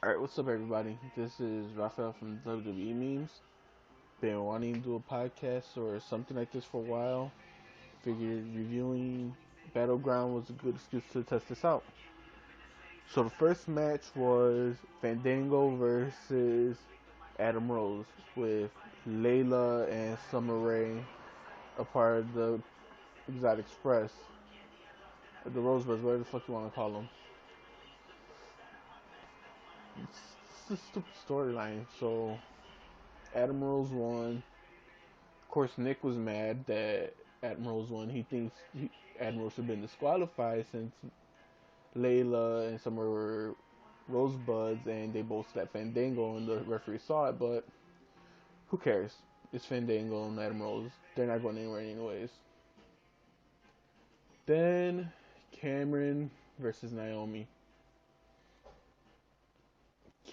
Alright, what's up, everybody? This is Raphael from WWE Memes. Been wanting to do a podcast or something like this for a while. Figured reviewing Battleground was a good excuse to test this out. So the first match was Fandango versus Adam Rose, with Layla and Summer Rae a part of the Exotic Express. The Rosebuds, whatever the fuck you want to call them. It's a stupid storyline. So Adam Rose won. Of course, Nick was mad that Admiral's won. He thinks Admiral should have been disqualified since Layla and Summer were rosebuds and they both slapped Fandango and the referee saw it, but who cares? It's Fandango and Admirals. They're not going anywhere anyways. Then Cameron versus Naomi.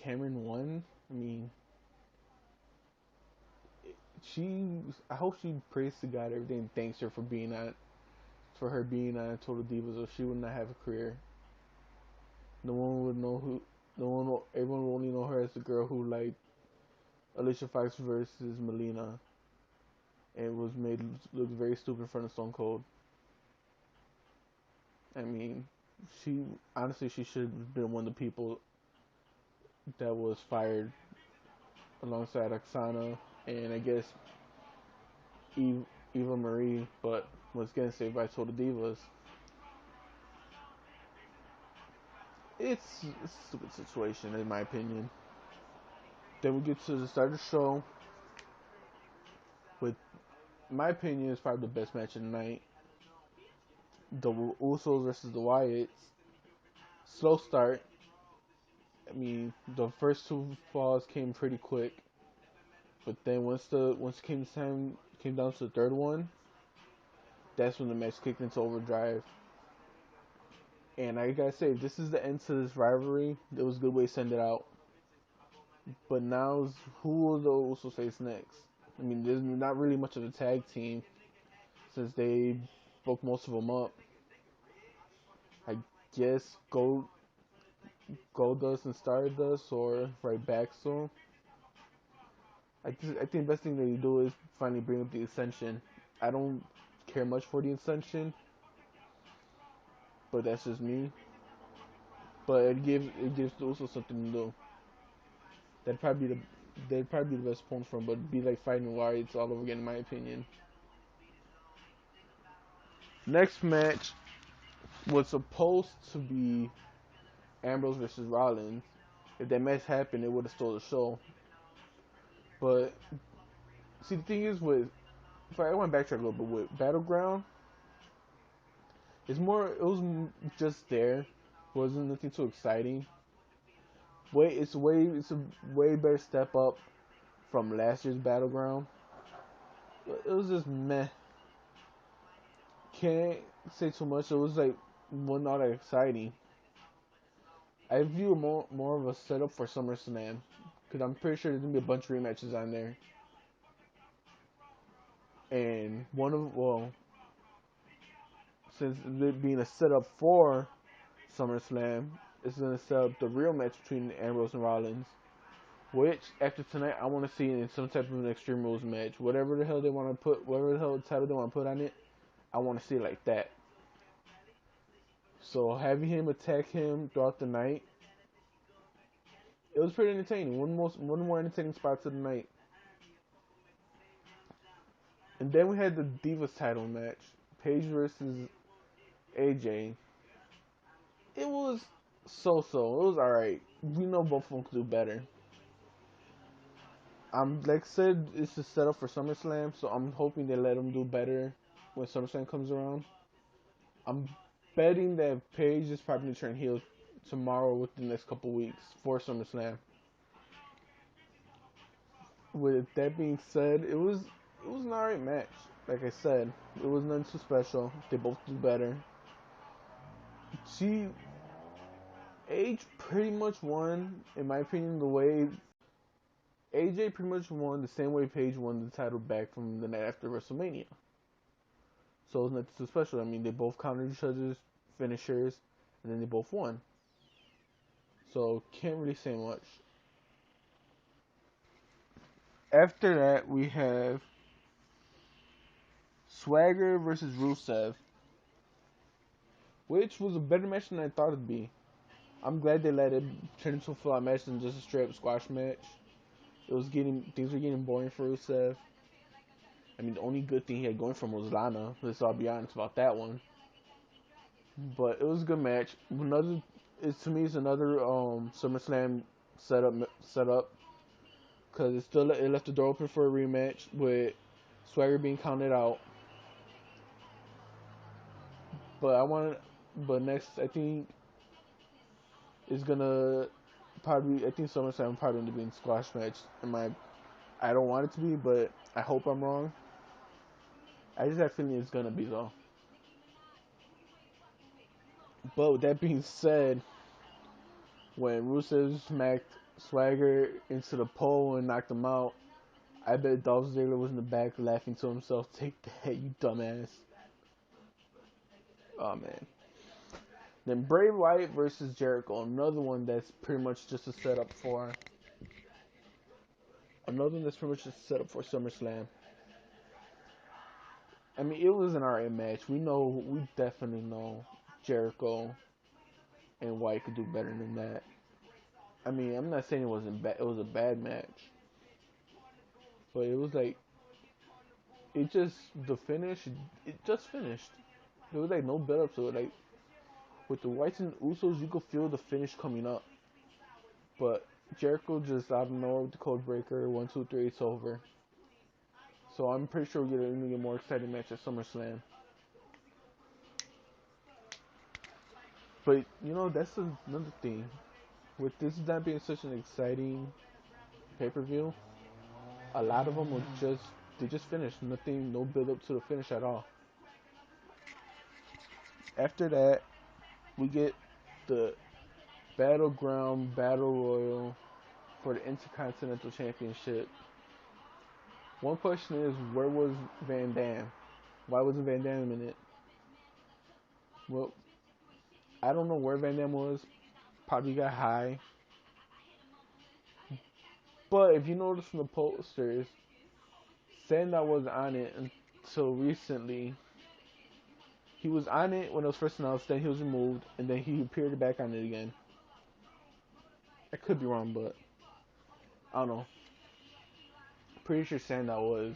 Cameron won. I mean, I hope she prays to God every day and thanks her for her being on Total Divas, or she would not have a career. No one would know who. Everyone would only know her as the girl who liked Alicia Fox versus Melina, and was made look very stupid in front of Stone Cold. I mean, she honestly she should have been one of the people that was fired alongside Oksana and I guess Eva Marie, but was getting saved by Total Divas. It's a stupid situation in my opinion. Then we get to the start of the show with, in my opinion, is probably the best match of the night. The Usos versus the Wyatts. Slow start. I mean, the first two falls came pretty quick, but then once it came down to the third one, that's when the match kicked into overdrive. And I gotta say, if this is the end to this rivalry, it was a good way to send it out. But now, who will the Usos face next? I mean, there's not really much of a tag team since they broke most of them up. I guess Goldust and Stardust, or right back soon. I think the best thing that you do is finally bring up the Ascension. I don't care much for the Ascension, but that's just me. But it gives also something to do. That'd probably be the they'd probably be the best opponent for him, but it'd be like fighting Warriors all over again, in my opinion. Next match was supposed to be Ambrose versus Rollins. If that match happened, it would have stole the show. But see, the thing is with, if I want to backtrack a little bit with Battleground, it was just there. It wasn't nothing too exciting. It's a way better step up from last year's Battleground. It was just meh. Can't say too much. It was like not that exciting. I view it more of a setup for SummerSlam, because I'm pretty sure there's gonna be a bunch of rematches on there. And since it being a setup for SummerSlam, it's gonna set up the real match between Ambrose and Rollins. Which, after tonight, I want to see in some type of an Extreme Rules match. Whatever the hell they want to put, whatever the hell title they want to put on it, I want to see it like that. So having him attack him throughout the night, it was pretty entertaining. One of the more entertaining spots of the night. And then we had the Divas title match, Paige versus AJ. It was so. It was alright. We know both of them could do better. Like I said, it's a setup for SummerSlam, so I'm hoping they let them do better when SummerSlam comes around. I'm betting that Paige is probably going to turn heel tomorrow within the next couple weeks for SummerSlam. With that being said, it was an alright match. Like I said, it was nothing too special. They both do better. She Age pretty much won, in my opinion, the way AJ pretty much won the same way Paige won the title back from the night after WrestleMania. So it's nothing too special. I mean, they both countered each other's finishers, and then they both won. So can't really say much. After that, we have Swagger versus Rusev, which was a better match than I thought it'd be. I'm glad they let it turn into a full-out match than just a straight-up squash match. Things were getting boring for Rusev. I mean, the only good thing he had going for him was Lana. I'll be honest about that one. But it was a good match. To me, it's another SummerSlam setup because it left the door open for a rematch with Swagger being counted out. But next I think is gonna probably I think SummerSlam probably end up being a squash match. I don't want it to be, but I hope I'm wrong. I just have a feeling it's gonna be though. But with that being said, when Rusev smacked Swagger into the pole and knocked him out, I bet Dolph Ziggler was in the back laughing to himself. Take that, you dumbass. Oh man. Then Bray Wyatt versus Jericho, another one that's pretty much just set up for SummerSlam. I mean, it was an alright match. We definitely know Jericho and Wyatt could do better than that. I mean, I'm not saying it wasn't bad. It was a bad match, but it was like it just the finish. It just finished. There was like no build up to it. Like with the Whites and Usos, you could feel the finish coming up, but Jericho just out of nowhere with the code breaker. 1, 2, 3, it's over. So I'm pretty sure we're gonna get a more exciting match at SummerSlam. But that's another thing. With this not being such an exciting pay-per-view, a lot of them they just finished. Nothing, no build up to the finish at all. After that, we get the Battleground Battle Royal for the Intercontinental Championship. One question is, where was Van Dam? Why wasn't Van Dam in it? Well, I don't know where Van Dam was. Probably got high. But if you notice from the posters, Sandow was on it until recently. He was on it when it was first announced, then he was removed, and then he appeared back on it again. I could be wrong, but I don't know. Pretty sure Sandow was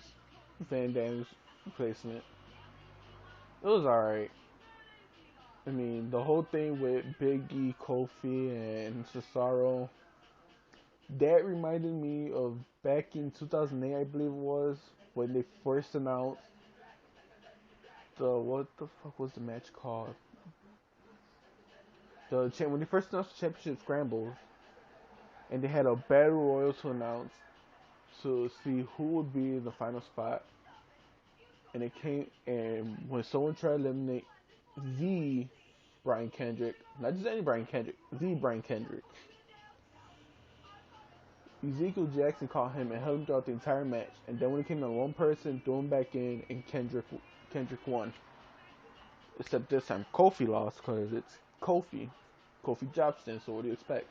Van Dam's replacement. It was alright. I mean, the whole thing with Big E, Kofi, and Cesaro, that reminded me of back in 2008, I believe it was, when they first announced what the fuck was the match called? When they first announced the championship scrambles, and they had a battle royal to announce to see who would be in the final spot. And when someone tried to eliminate the Brian Kendrick, not just any Brian Kendrick, the Brian Kendrick, Ezekiel Jackson caught him and held him throughout the entire match. And then when it came to one person, threw him back in, and Kendrick won. Except this time Kofi lost because it's Kofi Jobson. So what do you expect?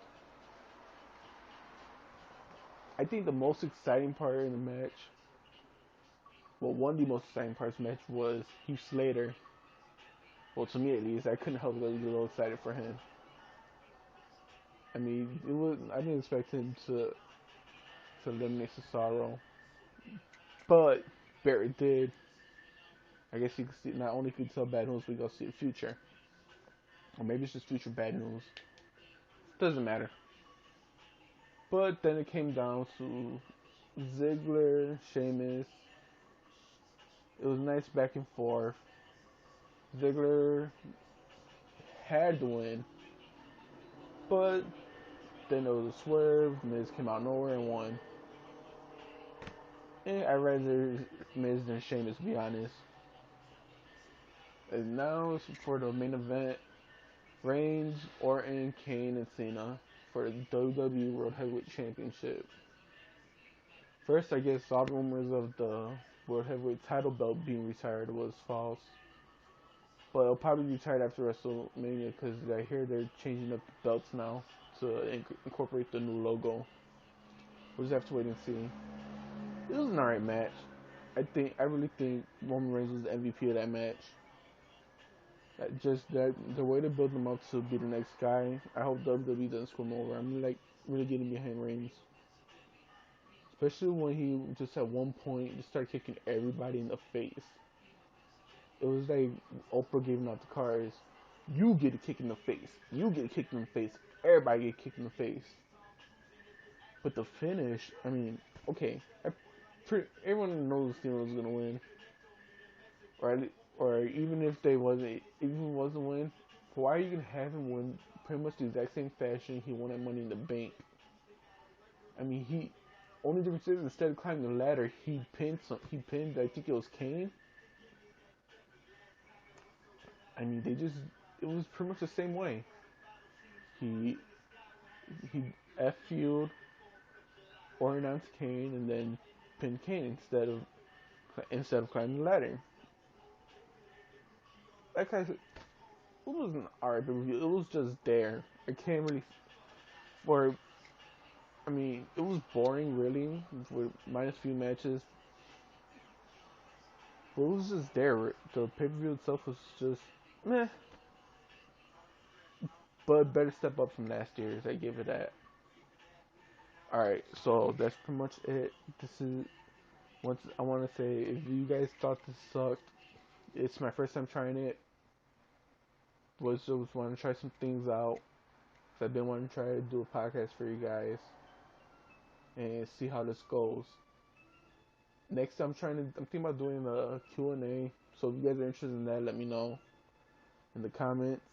I think the most exciting part in the match, well, one of the most exciting parts of the match was Heath Slater. Well, to me at least, I couldn't help but get a little excited for him. I mean, I didn't expect him to eliminate Cesaro, but Barrett did. I guess you could see, not only could tell bad news, we go see the future, or maybe it's just future bad news. Doesn't matter. But then it came down to Ziggler, Sheamus. It was nice back and forth. Ziggler had to win, but then there was a swerve. Miz came out of nowhere and won. And I'd rather Miz than Sheamus, to be honest. And now for the main event, Reigns, Orton, Kane, and Cena for the WWE World Heavyweight Championship. First, I guess all the rumors of the World Heavyweight title belt being retired was false. But it'll probably be retired after WrestleMania because I hear they're changing up the belts now to incorporate the new logo. We'll just have to wait and see. It was an alright match. I really think Roman Reigns was the MVP of that match. Just that the way to build him up to be the next guy. I hope WWE doesn't screw him over. I'm like really getting behind Reigns, especially when he just at one point just started kicking everybody in the face. It was like Oprah giving out the cards. You get a kick in the face. You get a kick in the face. Everybody get kicked in the face. But the finish, I mean, okay, everyone knows Cena was gonna win, or even if they wasn't, even wasn't win, why are you gonna have him win pretty much the exact same fashion he won at Money in the Bank? I mean, only difference is instead of climbing the ladder, he pinned, I think it was Kane. I mean, it was pretty much the same way. He he F-fueled or announced Kane and then pinned Kane instead of climbing the ladder. Like I said, it was an alright review. It was just there. I can't really, or I mean, it was boring really with minus few matches. But it was just there. The pay per view itself was just meh, but better step up from last year's. I give it that. Alright, so that's pretty much it. This is once I want to say if you guys thought this sucked, it's my first time trying it. Was just want to try some things out. Cause I've been wanting to try to do a podcast for you guys and see how this goes. Next, I'm thinking about doing a Q&A. So if you guys are interested in that, let me know in the comments.